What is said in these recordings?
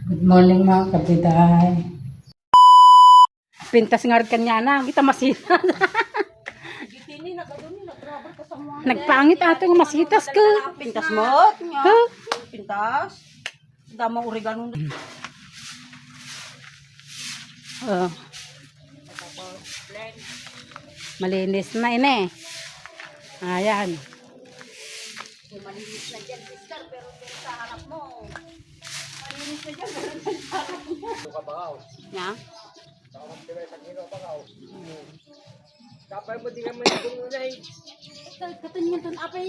Good morning mga kabiday. Pintas nga rin kanya na. Kita masita. Nagpangit ato nga masitas ka. Pintas mo? Pintas? Damang oregano. Oh. Malinis na ine. Ayan. Malinis na dyan, sister, pero sa harap mo. Malinis na dyan, pero sa harap mo. Ya. Kapay mo di ka may gulunay. Katanyan doon, apay.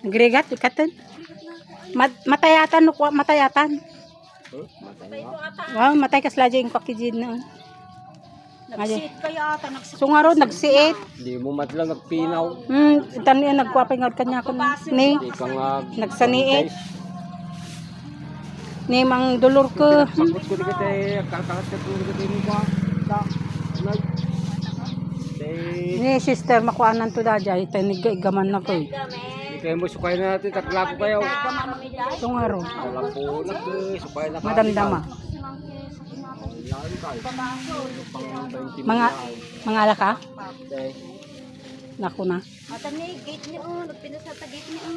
Agregat, ikatan. Matayatan, matayatan. Wow, matay kas laja yung kakijid na. Nagsiit kaya ata, nagsiit. So nga ro, nagsiit. Hindi mo matlang nagpinaw. Tani nagkwapay nga kanya ko ni. Hindi ka nga Nagsaniit. Ni mang dolor ko. Pagod ko di kita kakalat ka tulog ka din mo ba? Ni sister makuanan to dadya itanig gaman na ko. Kaya mo sukay na natin taklako kayo. So nga ro. Alam po na sukay na. Madamdama. Mga alaka? Naku na. Matani, gate ni o. Nagpinasata gate ni o.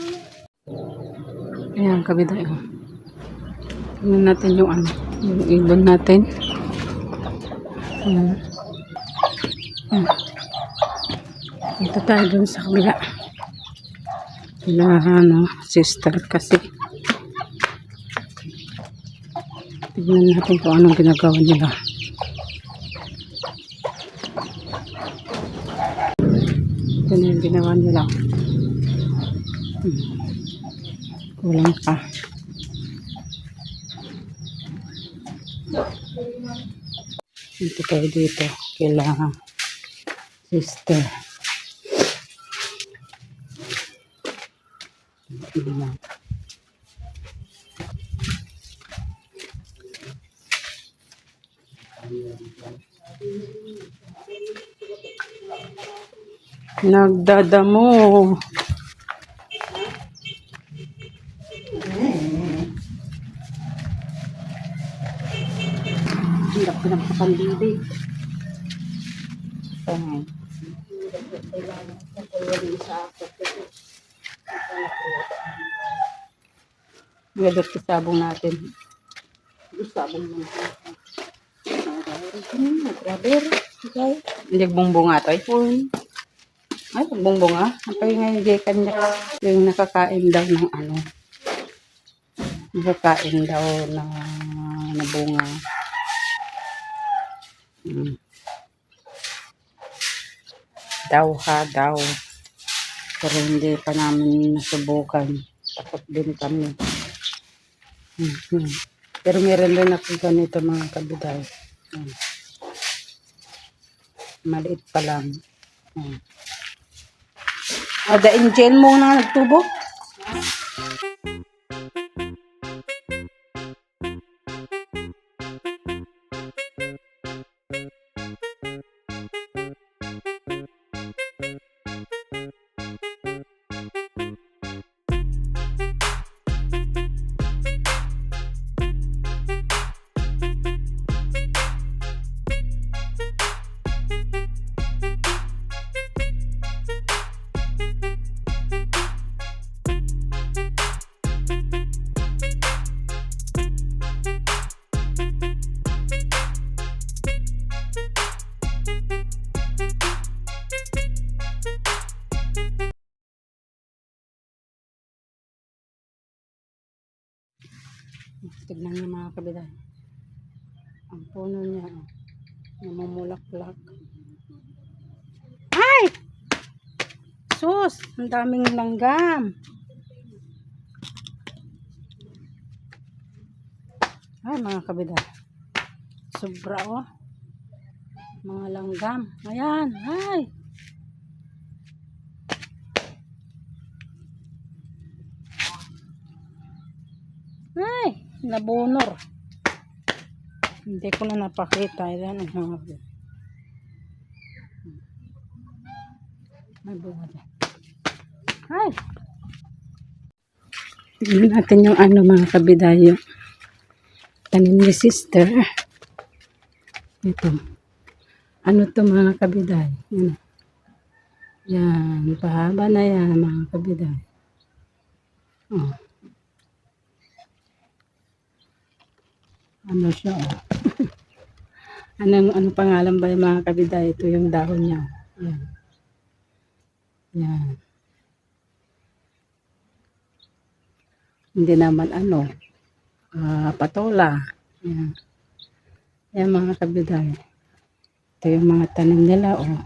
Ayan, kabiday. Tingnan natin yung ano. Yung ibon natin. Ayan. Ito tayo dun sa kabila. Ano, sister kasi. Tignan natin kung anong ginagawa nila. Ito na yung ginawa nila. Kulang pa. Ito tayo dito. Kailangan sister. Ito na. Nagdadamo. Hirap ko ng kapandili. Gadot sa sabong natin. Sabong mo. Hindi bumbong nga ito. Ay, bumbong nga. Apay nga hindi kanya. Yung nakakain daw ng ano. Nakakain daw ng bunga. Daw ha, daw. Pero hindi pa namin nasubukan. Takot din kami. Pero meron rin ako ganito mga kabiday. Maliit pa lang. Ada angel mo na nagtubo? Tignan niyo mga kabiday. Ang puno niya, namumulak-lak. Ay! Sus! Ang daming langgam. Ay, mga kabiday. Sobra, oh. Mga langgam. Ayan, ay! Ay! Nabunor. Hindi ko na napakita. Ayan ang mga. May bunga dyan. Ay! Tignan natin yung ano mga kabidayo. tanim ni sister. Ito. Ano to mga kabiday? Yan. Yan. Pahaba na yan mga kabiday. Oh. Ano siya? Oh. Ano pangalan ba yung mga kabiday? Ito yung dahon niya. Yan. Yan. Hindi naman patola. Yan. Yan mga kabiday. Ito yung mga tanim nila. Oh.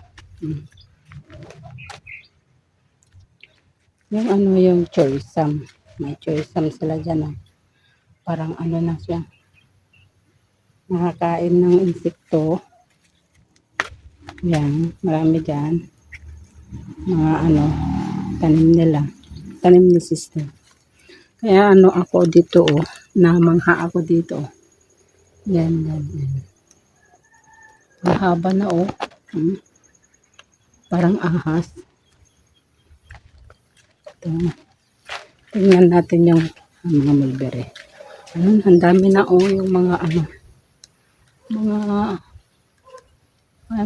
Yung choysam. May choysam sila dyan. Oh. Parang na siya. Nakakain ng insekto. Yan. Marami dyan. Mga tanim nila. Tanim ni sister. Kaya ako dito, namangha ako dito. Yan. Mahaba na, Parang ahas. Ito. Tingnan natin yung mga mulberry. Ang dami na, yung mga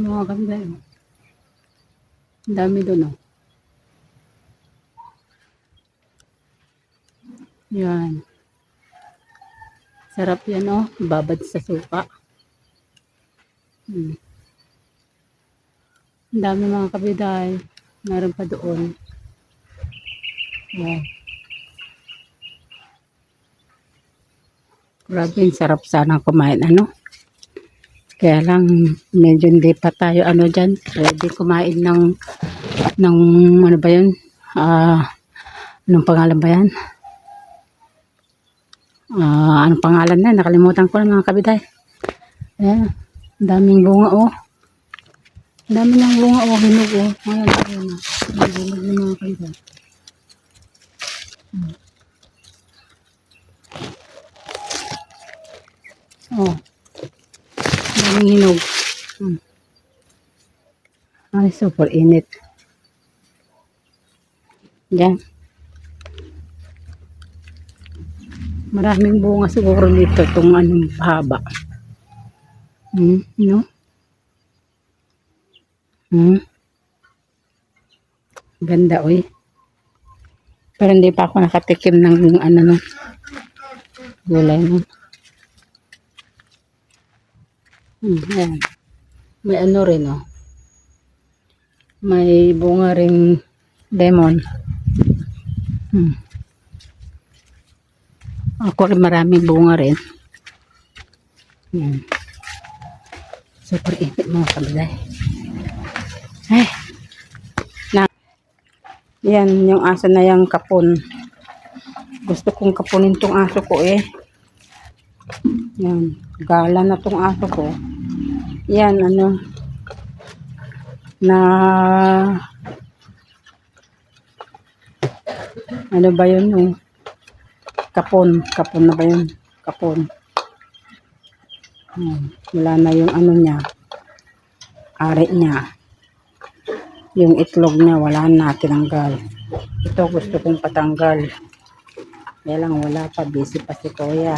mga kabila. Ang dami doon, Yan. Sarap yan, babad sa suka. Ang dami mga kabiday. Meron pa doon. Yan. Grabe, sarap sana kumain, Kaya lang, medyo hindi pa tayo, dyan. Ready kumain ng ano ba yun? Anong pangalan ba yan? Anong pangalan na? Nakalimutan ko na mga kabiday. Ayan. Daming bunga, Dami ng bunga, hinog, Ayan na. Hinog ng mga kabiday. Daming hinog. Ay, super init. Diyan. Maraming bunga siguro dito itong haba. Ganda, Pero hindi pa ako nakatikim ng gulay, Ayan. May rin, May bunga ring lemon. Ako rin maraming bunga rin. Yan. Super init mga kabiday. Yan, yung aso na yung kapon. Gusto kong kapunin tong aso ko, Yan. Gala na tong aso ko. Yan, ano ba yun, Kapon na ba yun? Kapon. Wala na yung niya. Ari niya. Yung itlog niya, wala na, tinanggal. Ito gusto kong patanggal. Kaya lang wala pa, busy pa si Kuya.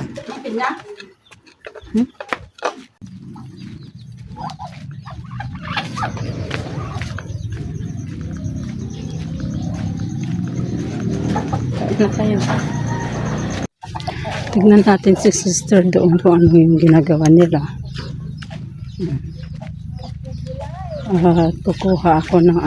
Na kayo. Tignan natin si sister doon kung ano yung ginagawa nila. Kukuha ako ng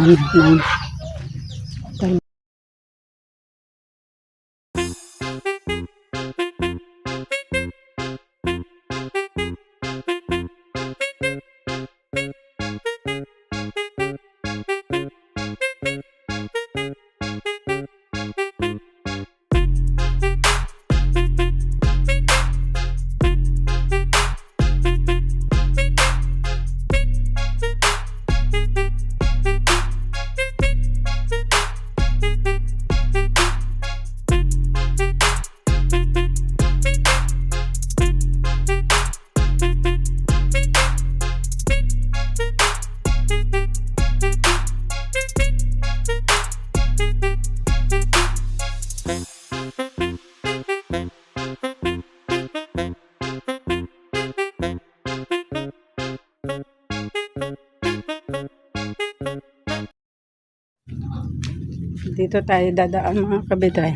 Dito tayo dadaan mga kabitay.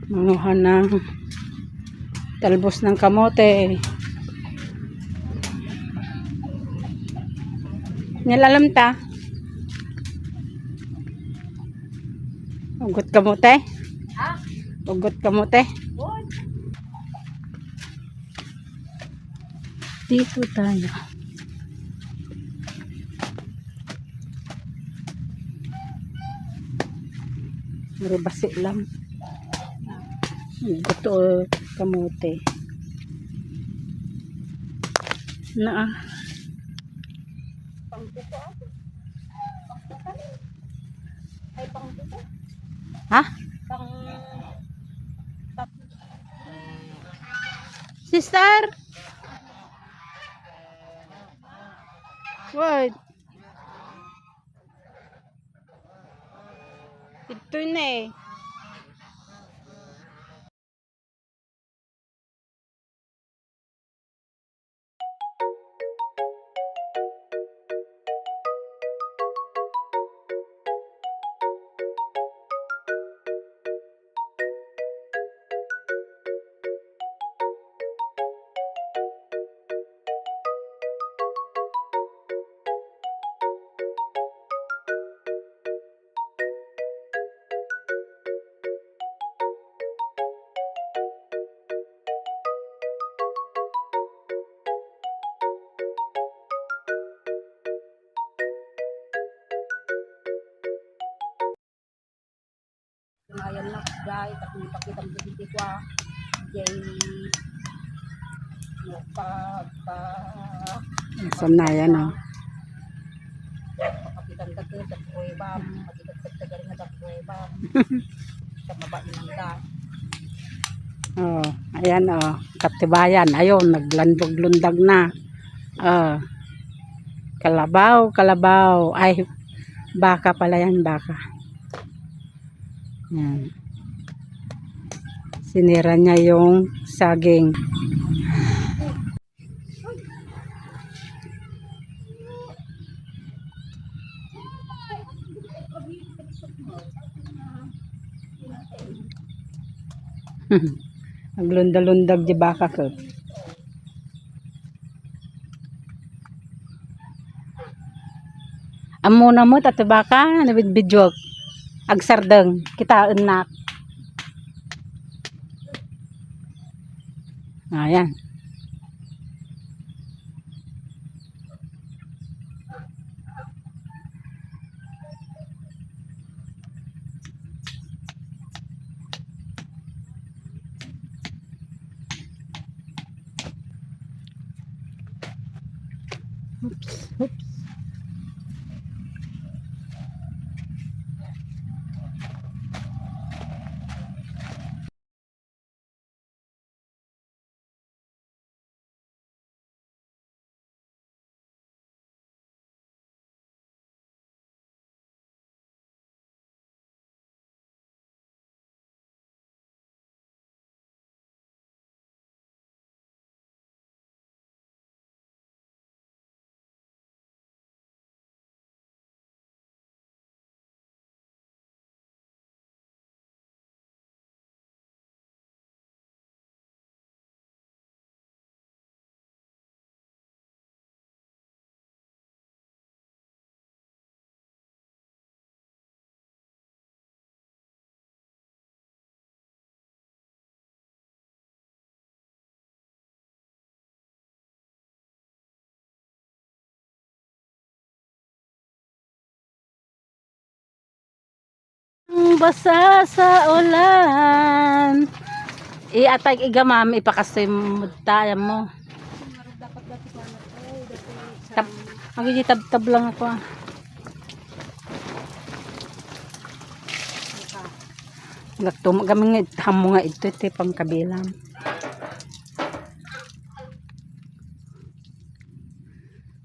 Manguha ng talbos ng kamote. Nilalam ta. Ugot kamote. Ha? Ugot kamote. Boy. Dito tayo. Maribasi lang. Ugot o kamote. Na Pangkuko ako. Ay, pangkuko. ha? Pang... Sister? What? Ito na eh. Ngayon na, jay, tapi pakita mo dito ko, jay, Sanayan o. kapitan ka to, sa pruebam, matigat-tagal na sa pruebam, sa babae ng da. Oh, ayan oh, katibayan. Ayun, naglandog-lundag na. Oh. Kalabaw, kalabaw. Ay, baka pala yan, baka. Yan. Sinira niya yung saging. Naglunda-lundag di baka ko. Amo na mo tato baka nabidbidyog. Agsardeng kita enak. Ayan. Oops. Basa sa ulan. Atay igamam ipakastoy mo tayo mo. Tab magigitab-tab lang ako. Nagtum gaming hamo nga ito ite pang kabilang.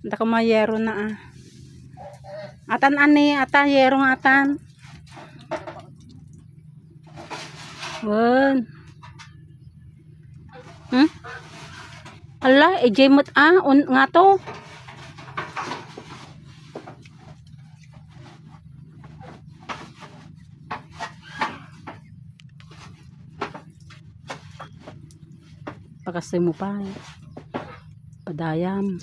Anta ko mayero na ah. Atan ani ata yero nga atan. Wan. Ala, ejemot nga to. Pakasay mo pa. Padayam.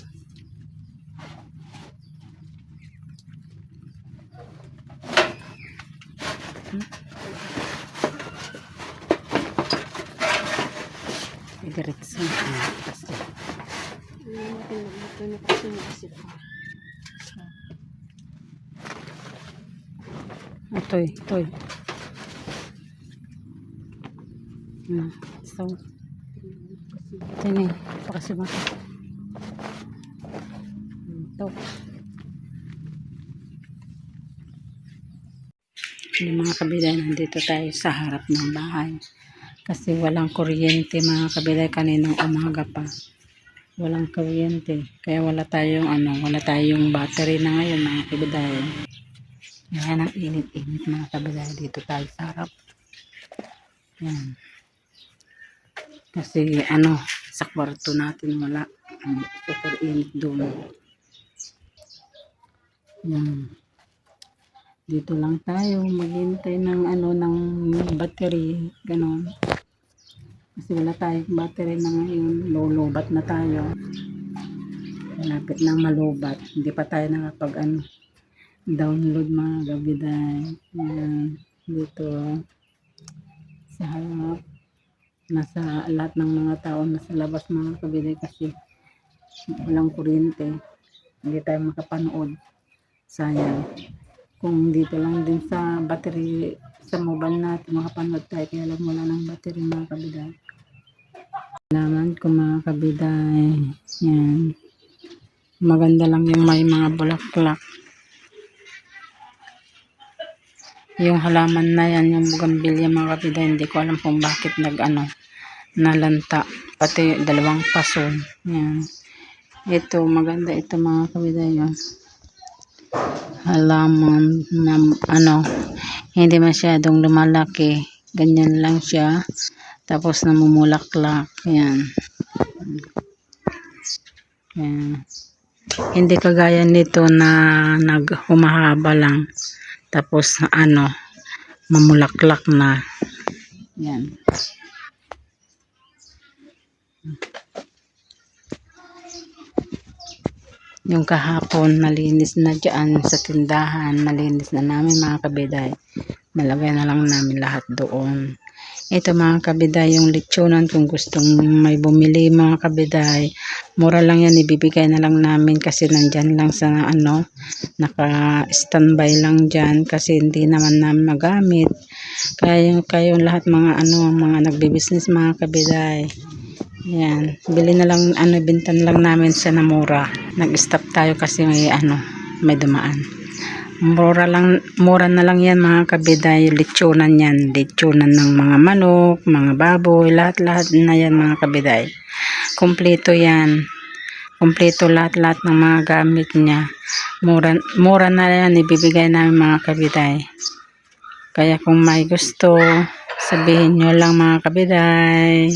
Diretso. Kasi. Itoy. So, ito na pakasama. Ito. Yung mga kabiday, nandito tayo sa harap ng bahay. Kasi walang kuryente mga kabiday, kaninang umaga pa. Walang kuryente. Kaya wala tayong battery na ngayon mga kabiday. Yan ang init-init mga kabiday. Dito tayo sa harap. Yan. Kasi sa kwarto natin wala. Super init doon. Yan. Dito lang tayo maghintay ng ng battery, ganon. Kasi wala tayong battery na ngayon, lolobat na tayo. Malapit na malubat. Hindi pa tayo nakapag download mga kabiday. Yan. Dito sa harap. Nasa lahat ng mga tao nasa labas mga kabiday kasi walang kuryente. Hindi tayo makapanood. Sayang. Kung dito lang din sa battery sa mobile natin makapanood tayo, kaya lang wala ng battery mga kabiday. Alaman ko mga kabiday. Yan. Maganda lang yung may mga bulaklak. Yung halaman na yan, yung bougainvillea mga kabiday, hindi ko alam kung bakit nalanta. Pati dalawang pason. Yan. Ito, maganda ito mga kabiday. Yan. Halaman na hindi masyadong lumalaki, ganyan lang siya, tapos namumulaklak. Yan. Hindi kagaya nito na humahaba lang tapos mamulaklak na. Yan. Yung kahapon, malinis na dyan sa tindahan. Malinis na namin mga kabiday. Malagay na lang namin lahat doon. Ito mga kabiday, yung lechonan kung gustong may bumili mga kabiday. Mura lang yan, ibibigay na lang namin kasi nandyan lang sa naka-standby lang dyan kasi hindi naman namin magamit. Kayo lahat mga mga nagbi-business mga kabiday. Yan, bili na lang bintan lang namin sa namura. Nag-stop tayo kasi may dumaan. Mura na lang yan mga kabiday, lechonan yan, lechonan ng mga manok, mga baboy, lahat na yan mga kabiday. Kompleto yan. Kompleto lahat ng mga gamit niya. Mura na yan, ibibigay namin mga kabiday. Kaya kung may gusto, sabihin nyo lang mga kabiday.